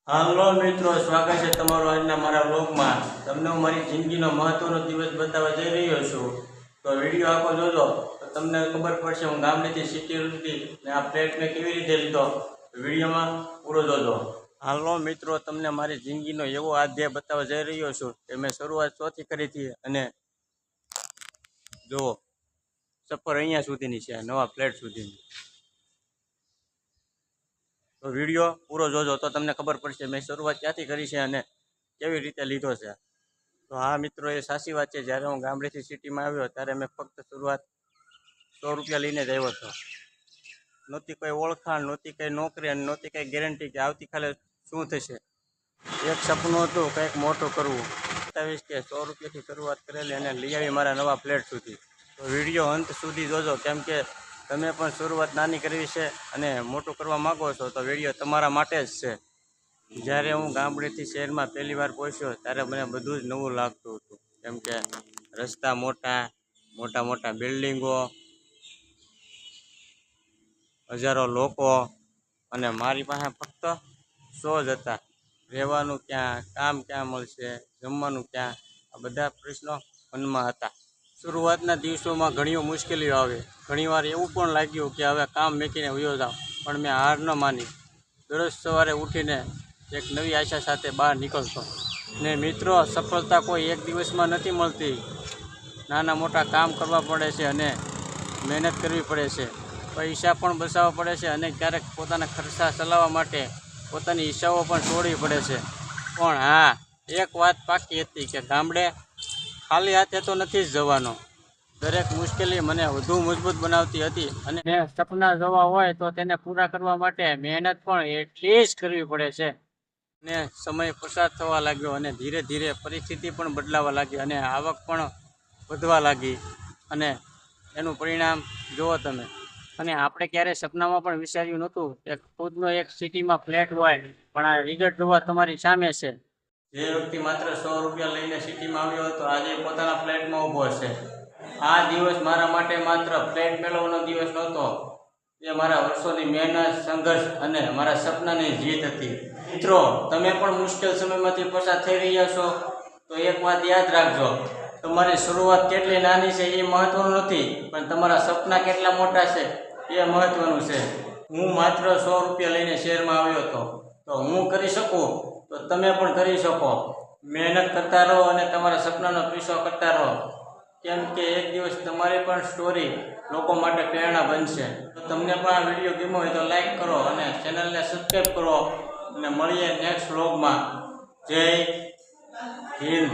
હાલો મિત્રો, સ્વાગત છે તમારું આજના મારા વ્લોગમાં। તમને હું મારી જિંદગીનો મહત્વનો દિવસ બતાવવા જઈ રહ્યો છું। તો વિડીયો આખો જોજો તો તમને ખબર પડશે હું ગામડેથી સિટી સુધી ને આ ફ્લેટ મેં કેવી રીતે લીધો। વિડીયોમાં પૂરો જોજો। હાલો મિત્રો, તમને મારી જિંદગીનો એવો અધ્યાય બતાવવા જઈ રહ્યો છું કે મેં શરૂઆત ચોથી કરી હતી અને જુઓ સફર અહીંયા સુધીની છે, નવા ફ્લેટ સુધીની। તો વિડીયો પૂરો જોજો તો તમને ખબર પડશે મેં શરૂઆત ક્યાંથી કરી છે અને કેવી રીતે લીધો છે। તો હા મિત્રો, એ સાચી વાત છે। જ્યારે હું ગામડેથી સિટીમાં આવ્યો ત્યારે મેં ફક્ત શરૂઆત 100 રૂપિયા લઈને જ આવ્યો હતો। નહોતી કોઈ ઓળખાણ, નહોતી કંઈ નોકરી અને નહોતી કંઈ ગેરંટી કે આવતીકાલે શું થશે। એક સપનું હતું કંઈક મોટું કરવું। બતાવીશ કે 100 રૂપિયાથી શરૂઆત કરેલી અને લઈ આવી મારા નવા ફ્લેટ સુધી। તો વિડીયો અંત સુધી જોજો, કેમ કે તમે પણ શરૂઆત નાની કરવી છે અને મોટું કરવા માગો છો તો વિડીયો તમારા માટે જ છે। જ્યારે હું ગામડેથી શહેરમાં પહેલી વાર પહોંચ્યો ત્યારે મને બધું જ નવું લાગતું હતું, કેમ કે રસ્તા મોટા મોટા બિલ્ડિંગો, હજારો લોકો અને મારી પાસે ફક્ત 100 જ હતા। રહેવાનું ક્યાં, કામ ક્યાં મળશે, જમવાનું ક્યાં, આ બધા પ્રશ્નો મનમાં હતા। શરૂઆતના દિવસોમાં ઘણી મુશ્કેલીઓ આવે, ઘણીવાર એવું પણ લાગ્યું કે હવે કામ મૂકીને વયો જાઉં, પણ મેં હાર ન માની। દરરોજ સવારે ઉઠીને એક નવી આશા સાથે બહાર નીકળતો। ને મિત્રો, સફળતા કોઈ એક દિવસમાં નથી મળતી। નાના મોટા કામ કરવા પડે છે અને મહેનત કરવી પડે છે, પૈસા પણ બચાવવા પડે છે અને ક્યારેક પોતાના ખર્ચા ચલાવવા માટે પોતાની ઈચ્છાઓ પણ છોડવી પડે છે। પણ હા, એક વાત પાકી હતી કે ગામડે ખાલી હાથે તો નથી જ જવાનો। દરેક મુશ્કેલી મને વધુ મજબૂત બનાવતી હતી અને સપના જોવા હોય તો તેને પૂરા કરવા માટે મહેનત પણ એટલી જ કરવી પડે છે। ને સમય પસાર થવા લાગ્યો અને ધીરે ધીરે પરિસ્થિતિ પણ બદલાવા લાગી અને આવક પણ વધવા લાગી અને એનું પરિણામ જુઓ તમે। અને આપણે ક્યારેય સપનામાં પણ વિચાર્યું નહોતું કે ખુદનો એક સિટીમાં ફ્લેટ હોય, પણ આ રિઝલ્ટ જોવા તમારી સામે છે। જે વ્યક્તિ માત્ર 100 રૂપિયા લઈને સિટીમાં આવ્યો હતો આજે પોતાના ફ્લેટમાં ઊભો છે। આ દિવસ મારા માટે માત્ર ફ્લેટ મેળવવાનો દિવસ નહોતો, એ મારા વર્ષોની મહેનત, સંઘર્ષ અને મારા સપનાની જીત હતી। મિત્રો, તમે પણ મુશ્કેલ સમયમાંથી પસાર થઈ રહ્યા છો તો એક વાત યાદ રાખજો, તમારી શરૂઆત કેટલી નાની છે એ મહત્વનું નથી, પણ તમારા સપના કેટલા મોટા છે એ મહત્વનું છે। હું માત્ર 100 રૂપિયા લઈને શહેરમાં આવ્યો હતો, તો હું કરી શકું તો તમે પણ કરી શકો। મહેનત કરતા રહો અને તમારા સપનાનો પીછો કરતા રહો, કેમ કે એક દિવસ તમારી પણ સ્ટોરી લોકો માટે પ્રેરણા બનશે। તો તમને પણ આ વિડીયો ગમ્યો હોય તો લાઈક કરો અને ચેનલને સબસ્ક્રાઈબ કરો અને મળીએ નેક્સ્ટ વ્લોગમાં। જય હિન્દ।